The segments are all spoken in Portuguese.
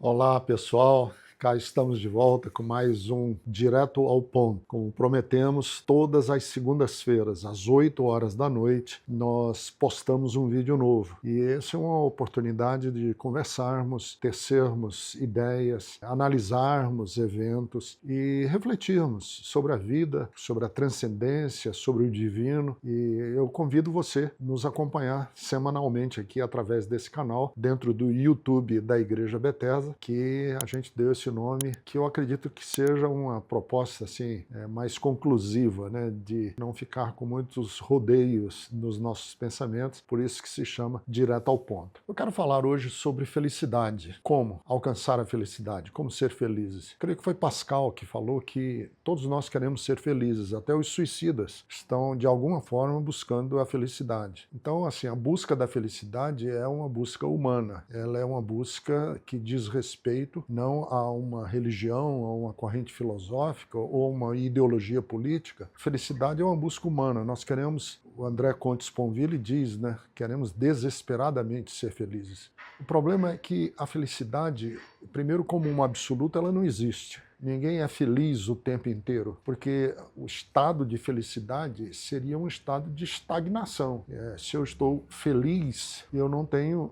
Olá, pessoal. Cá estamos de volta com mais um Direto ao Ponto. Como prometemos, todas as segundas-feiras, às 8 horas da noite, nós postamos um vídeo novo. E essa é uma oportunidade de conversarmos, tecermos ideias, analisarmos eventos e refletirmos sobre a vida, sobre a transcendência, sobre o divino. E eu convido você a nos acompanhar semanalmente aqui através desse canal, dentro do YouTube da Igreja Bethesda, que a gente deu esse nome, que eu acredito que seja uma proposta assim, mais conclusiva, né, de não ficar com muitos rodeios nos nossos pensamentos, por isso que se chama Direto ao Ponto. Eu quero falar hoje sobre felicidade, como alcançar a felicidade, como ser felizes. Creio que foi Pascal que falou que todos nós queremos ser felizes, até os suicidas estão de alguma forma buscando a felicidade. Então, assim, a busca da felicidade é uma busca humana, ela é uma busca que diz respeito não a uma religião, a uma corrente filosófica ou uma ideologia política. Felicidade é uma busca humana. Nós queremos, o André Comte Sponville diz, né, queremos desesperadamente ser felizes. O problema é que a felicidade, primeiro como uma absoluta, ela não existe. Ninguém é feliz o tempo inteiro, porque o estado de felicidade seria um estado de estagnação. Se eu estou feliz, eu não tenho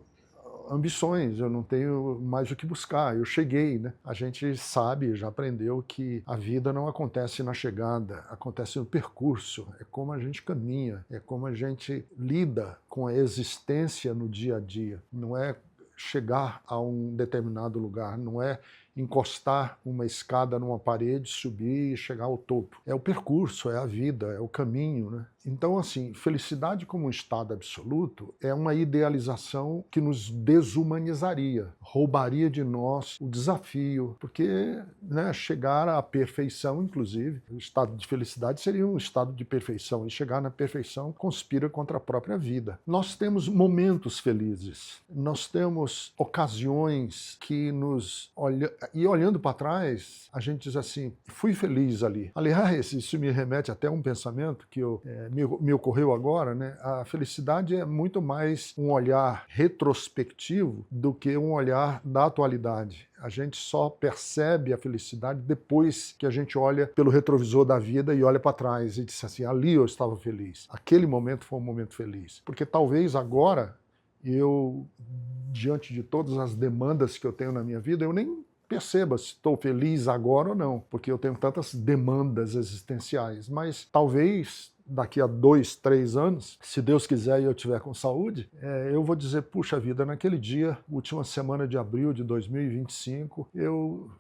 ambições, eu não tenho mais o que buscar, eu cheguei, né? A gente sabe, já aprendeu que a vida não acontece na chegada, acontece no percurso, é como a gente caminha, é como a gente lida com a existência no dia a dia, não é chegar a um determinado lugar, não é encostar uma escada numa parede, subir e chegar ao topo. É o percurso, é a vida, é o caminho, né? Então, assim, felicidade como um estado absoluto é uma idealização que nos desumanizaria, roubaria de nós o desafio, porque, né, chegar à perfeição, inclusive, o estado de felicidade seria um estado de perfeição, e chegar na perfeição conspira contra a própria vida. Nós temos momentos felizes, nós temos ocasiões que nos e olhando para trás, a gente diz assim, fui feliz ali. Aliás, isso me remete até a um pensamento que me ocorreu agora, né? A felicidade é muito mais um olhar retrospectivo do que um olhar da atualidade. A gente só percebe a felicidade depois que a gente olha pelo retrovisor da vida e olha para trás e diz assim, ali eu estava feliz. Aquele momento foi um momento feliz. Porque talvez agora eu, diante de todas as demandas que eu tenho na minha vida, eu nem perceba se estou feliz agora ou não, porque eu tenho tantas demandas existenciais, mas talvez daqui a 2, 3 anos, se Deus quiser e eu estiver com saúde, eu vou dizer, puxa vida, naquele dia, última semana de abril de 2025,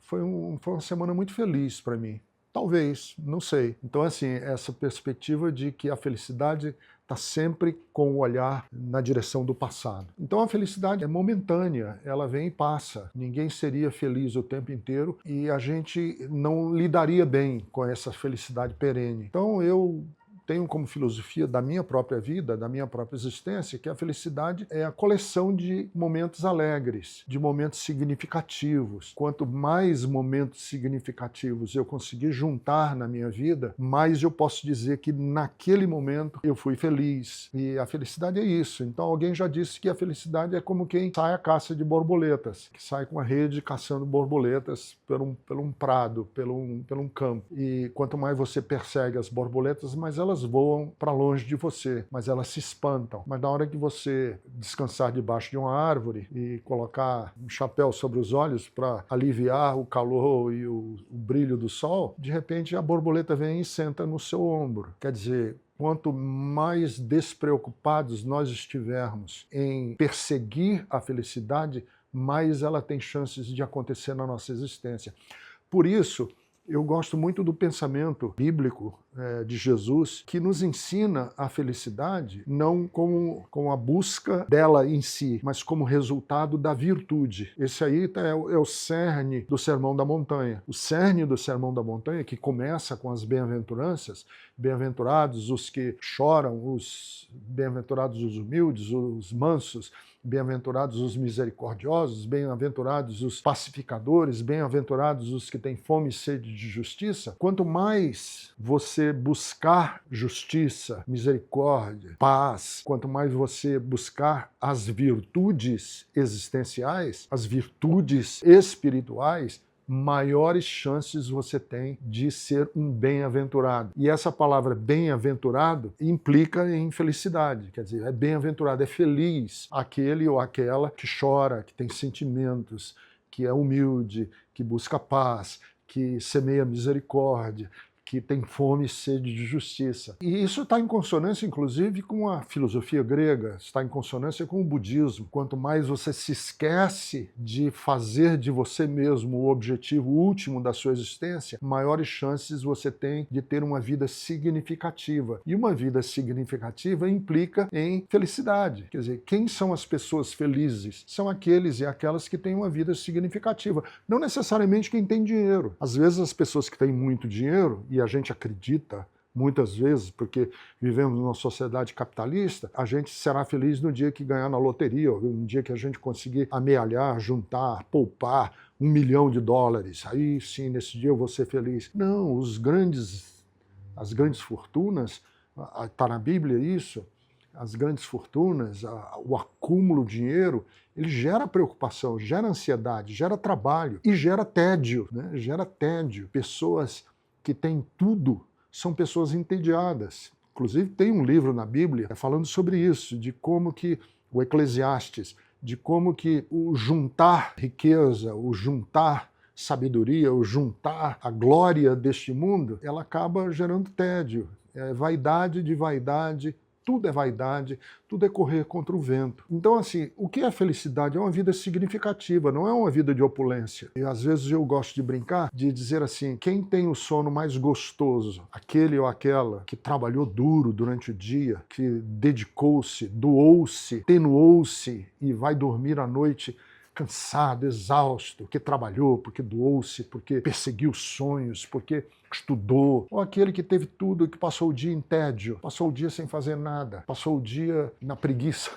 foi uma semana muito feliz para mim. Talvez, não sei. Então, assim, essa perspectiva de que a felicidade está sempre com o olhar na direção do passado. Então a felicidade é momentânea, ela vem e passa. Ninguém seria feliz o tempo inteiro e a gente não lidaria bem com essa felicidade perene. Então eu tenho como filosofia da minha própria vida, da minha própria existência, que a felicidade é a coleção de momentos alegres, de momentos significativos. Quanto mais momentos significativos eu conseguir juntar na minha vida, mais eu posso dizer que naquele momento eu fui feliz. E a felicidade é isso. Então alguém já disse que a felicidade é como quem sai à caça de borboletas, que sai com a rede caçando borboletas por um prado, por um campo. E quanto mais você persegue as borboletas, mais elas voam para longe de você, mas elas se espantam. Mas na hora que você descansar debaixo de uma árvore e colocar um chapéu sobre os olhos para aliviar o calor e o brilho do sol, de repente a borboleta vem e senta no seu ombro. Quer dizer, quanto mais despreocupados nós estivermos em perseguir a felicidade, mais ela tem chances de acontecer na nossa existência. Por isso, eu gosto muito do pensamento bíblico de Jesus, que nos ensina a felicidade não como a busca dela em si, mas como resultado da virtude. Esse aí é o cerne do Sermão da Montanha. O cerne do Sermão da Montanha, que começa com as bem-aventuranças, bem-aventurados os que choram, bem-aventurados os humildes, os mansos, bem-aventurados os misericordiosos, bem-aventurados os pacificadores, bem-aventurados os que têm fome e sede de justiça. Quanto mais você buscar justiça, misericórdia, paz, quanto mais você buscar as virtudes existenciais, as virtudes espirituais, maiores chances você tem de ser um bem-aventurado. E essa palavra bem-aventurado implica em felicidade, quer dizer, é bem-aventurado, é feliz aquele ou aquela que chora, que tem sentimentos, que é humilde, que busca paz, que semeia misericórdia, que tem fome e sede de justiça. E isso está em consonância, inclusive, com a filosofia grega, está em consonância com o budismo. Quanto mais você se esquece de fazer de você mesmo o objetivo último da sua existência, maiores chances você tem de ter uma vida significativa. E uma vida significativa implica em felicidade. Quer dizer, quem são as pessoas felizes? São aqueles e aquelas que têm uma vida significativa. Não necessariamente quem tem dinheiro. Às vezes as pessoas que têm muito dinheiro, e a gente acredita muitas vezes, porque vivemos numa sociedade capitalista, a gente será feliz no dia que ganhar na loteria, ou no dia que a gente conseguir amealhar, juntar, poupar $1 milhão. Aí sim, nesse dia eu vou ser feliz. Não, as grandes fortunas, está na Bíblia isso, as grandes fortunas, o acúmulo de dinheiro, ele gera preocupação, gera ansiedade, gera trabalho e gera tédio, né? Gera tédio. Pessoas que têm tudo são pessoas entediadas. Inclusive tem um livro na Bíblia falando sobre isso, de como que o Eclesiastes, de como que o juntar riqueza, o juntar sabedoria, o juntar a glória deste mundo, ela acaba gerando tédio. É vaidade de vaidade, tudo é vaidade, tudo é correr contra o vento. Então, assim, o que é felicidade? É uma vida significativa, não é uma vida de opulência. E às vezes eu gosto de brincar, de dizer assim, quem tem o sono mais gostoso? Aquele ou aquela que trabalhou duro durante o dia, que dedicou-se, doou-se, tenuou-se e vai dormir à noite cansado, exausto, porque trabalhou, porque doou-se, porque perseguiu sonhos, porque estudou, ou aquele que teve tudo, que passou o dia em tédio, passou o dia sem fazer nada, passou o dia na preguiça,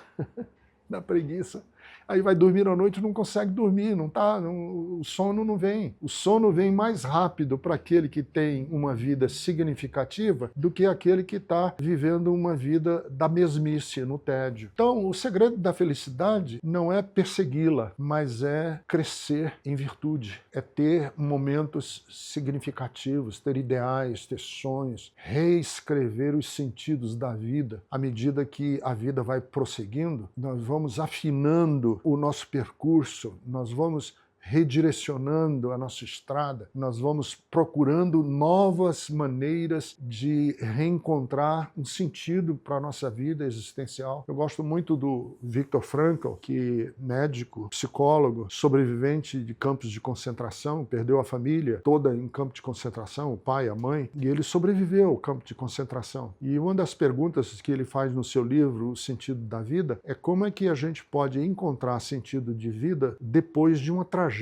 na preguiça, aí vai dormir à noite e não consegue dormir, o sono não vem. O sono vem mais rápido para aquele que tem uma vida significativa do que aquele que está vivendo uma vida da mesmice, no tédio. Então, o segredo da felicidade não é persegui-la, mas é crescer em virtude, é ter momentos significativos, ter ideais, ter sonhos, reescrever os sentidos da vida. À medida que a vida vai prosseguindo, nós vamos afinando o nosso percurso, nós vamos redirecionando a nossa estrada, nós vamos procurando novas maneiras de reencontrar um sentido para a nossa vida existencial. Eu gosto muito do Viktor Frankl, que é médico, psicólogo, sobrevivente de campos de concentração, perdeu a família toda em campo de concentração, o pai, a mãe, e ele sobreviveu ao campo de concentração. E uma das perguntas que ele faz no seu livro, O Sentido da Vida, é como é que a gente pode encontrar sentido de vida depois de uma tragédia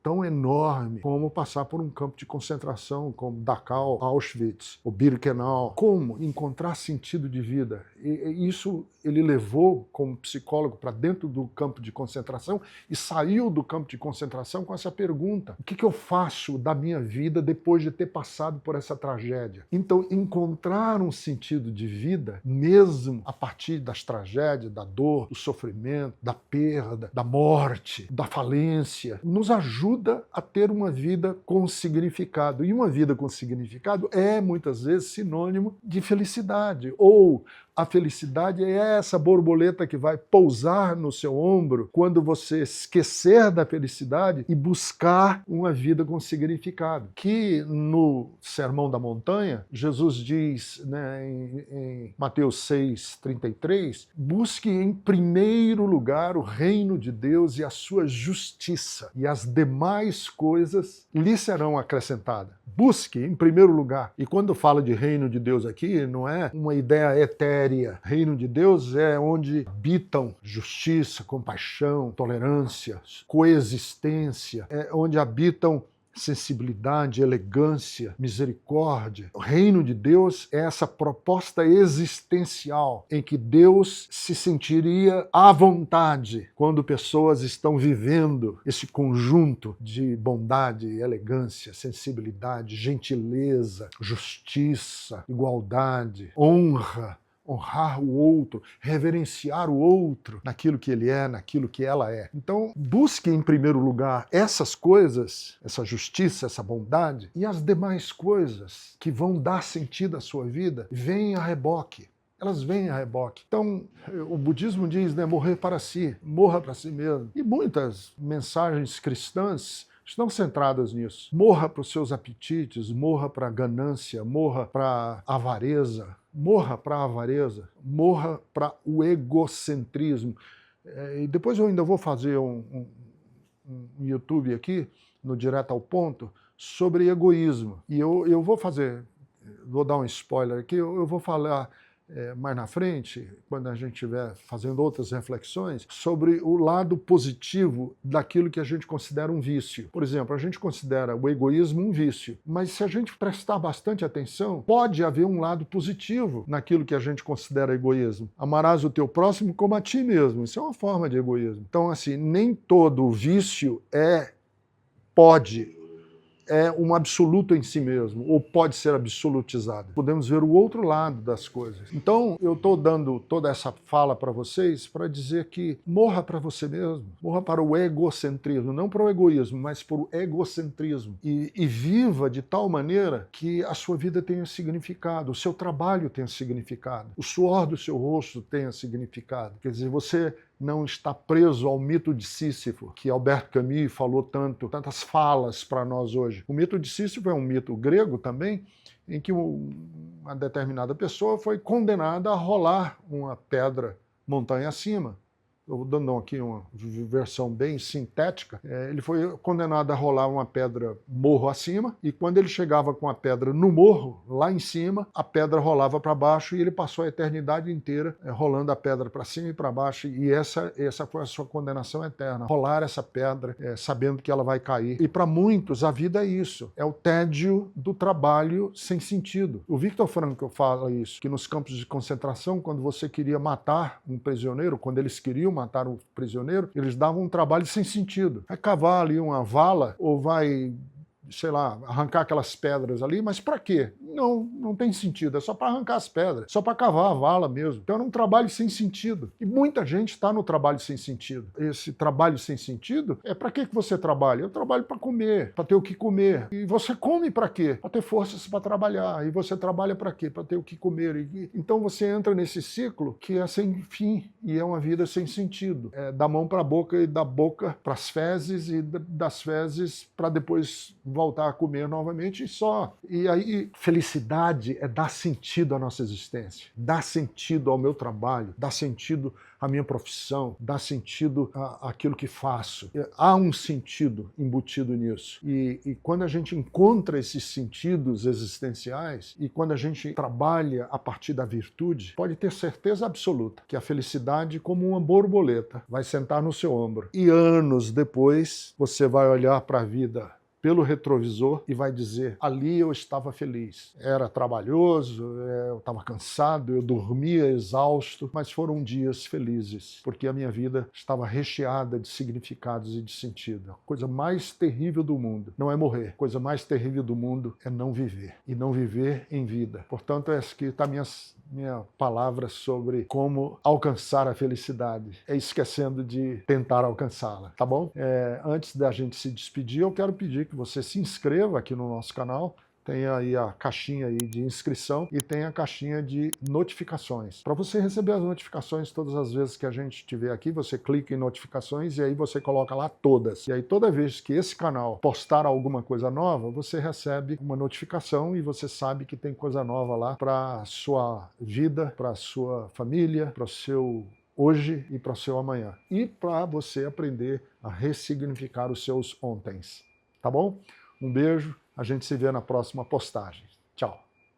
tão enorme como passar por um campo de concentração como Dachau, Auschwitz, ou Birkenau. Como encontrar sentido de vida? E isso ele levou como psicólogo para dentro do campo de concentração e saiu do campo de concentração com essa pergunta: o que eu faço da minha vida depois de ter passado por essa tragédia? Então, encontrar um sentido de vida, mesmo a partir das tragédias, da dor, do sofrimento, da perda, da morte, da falência, nos ajuda a ter uma vida com significado. E uma vida com significado é, muitas vezes, sinônimo de felicidade. Ou a felicidade é essa borboleta que vai pousar no seu ombro quando você esquecer da felicidade e buscar uma vida com significado. Que no Sermão da Montanha, Jesus diz, né, em Mateus 6,33, busque em primeiro lugar o reino de Deus e a sua justiça, e as demais coisas lhe serão acrescentadas. Busque em primeiro lugar. E quando fala de reino de Deus aqui, não é uma ideia etérea. Reino de Deus é onde habitam justiça, compaixão, tolerância, coexistência, é onde habitam sensibilidade, elegância, misericórdia. O reino de Deus é essa proposta existencial em que Deus se sentiria à vontade quando pessoas estão vivendo esse conjunto de bondade, elegância, sensibilidade, gentileza, justiça, igualdade, honra. Honrar o outro, reverenciar o outro naquilo que ele é, naquilo que ela é. Então, busque em primeiro lugar essas coisas, essa justiça, essa bondade, e as demais coisas que vão dar sentido à sua vida vêm a reboque. Elas vêm a reboque. Então, o budismo diz, né, morrer para si, morra para si mesmo. E muitas mensagens cristãs estão centradas nisso. Morra para os seus apetites, morra para a ganância, morra para a avareza, morra para a avareza, morra para o egocentrismo. E depois eu ainda vou fazer um YouTube aqui, no Direto ao Ponto, sobre egoísmo. E eu vou dar um spoiler aqui, eu vou falar mais na frente, quando a gente estiver fazendo outras reflexões, sobre o lado positivo daquilo que a gente considera um vício. Por exemplo, a gente considera o egoísmo um vício, mas se a gente prestar bastante atenção, pode haver um lado positivo naquilo que a gente considera egoísmo. Amarás o teu próximo como a ti mesmo. Isso é uma forma de egoísmo. Então, assim, nem todo vício é um absoluto em si mesmo, ou pode ser absolutizado. Podemos ver o outro lado das coisas. Então, eu estou dando toda essa fala para vocês para dizer que morra para você mesmo, morra para o egocentrismo, não para o egoísmo, mas para o egocentrismo. E viva de tal maneira que a sua vida tenha significado, o seu trabalho tenha significado, o suor do seu rosto tenha significado. Quer dizer, você não está preso ao mito de Sísifo, que Albert Camus falou tantas falas para nós hoje. O mito de Sísifo é um mito grego também, em que uma determinada pessoa foi condenada a rolar uma pedra montanha acima. Eu dando aqui uma versão bem sintética, ele foi condenado a rolar uma pedra morro acima, e quando ele chegava com a pedra no morro, lá em cima, a pedra rolava para baixo e ele passou a eternidade inteira rolando a pedra para cima e para baixo, e essa foi a sua condenação eterna, rolar essa pedra sabendo que ela vai cair. E para muitos a vida é isso, é o tédio do trabalho sem sentido. O Viktor Frankl fala isso, que nos campos de concentração, quando você queria matar um prisioneiro, quando eles queriam matar o prisioneiro, eles davam um trabalho sem sentido. Vai cavar ali uma vala ou vai, sei lá, arrancar aquelas pedras ali, mas para quê? Não tem sentido, é só para arrancar as pedras, só para cavar a vala mesmo. Então era um trabalho sem sentido. E muita gente está no trabalho sem sentido. Esse trabalho sem sentido é para que você trabalha? Eu trabalho para comer, para ter o que comer. E você come para quê? Para ter forças para trabalhar. E você trabalha para quê? Para ter o que comer. Então você entra nesse ciclo que é sem fim e é uma vida sem sentido. É da mão para a boca e da boca para as fezes e das fezes para depois voltar a comer novamente e só. E aí, felicidade é dar sentido à nossa existência, dar sentido ao meu trabalho, dar sentido à minha profissão, dar sentido àquilo que faço. Há um sentido embutido nisso. E quando a gente encontra esses sentidos existenciais e quando a gente trabalha a partir da virtude, pode ter certeza absoluta que a felicidade, como uma borboleta, vai sentar no seu ombro. E anos depois, você vai olhar para a vida pelo retrovisor e vai dizer, ali eu estava feliz. Era trabalhoso, eu estava cansado, eu dormia exausto, mas foram dias felizes, porque a minha vida estava recheada de significados e de sentido. A coisa mais terrível do mundo não é morrer, a coisa mais terrível do mundo é não viver, e não viver em vida. Portanto, essa aqui está minha palavra sobre como alcançar a felicidade, esquecendo de tentar alcançá-la, tá bom? Antes da gente se despedir, eu quero pedir que você se inscreva aqui no nosso canal, tem aí a caixinha aí de inscrição e tem a caixinha de notificações. Para você receber as notificações todas as vezes que a gente estiver aqui, você clica em notificações e aí você coloca lá todas. E aí toda vez que esse canal postar alguma coisa nova, você recebe uma notificação e você sabe que tem coisa nova lá para a sua vida, para a sua família, para o seu hoje e para o seu amanhã. E para você aprender a ressignificar os seus ontens. Tá bom? Um beijo, a gente se vê na próxima postagem. Tchau!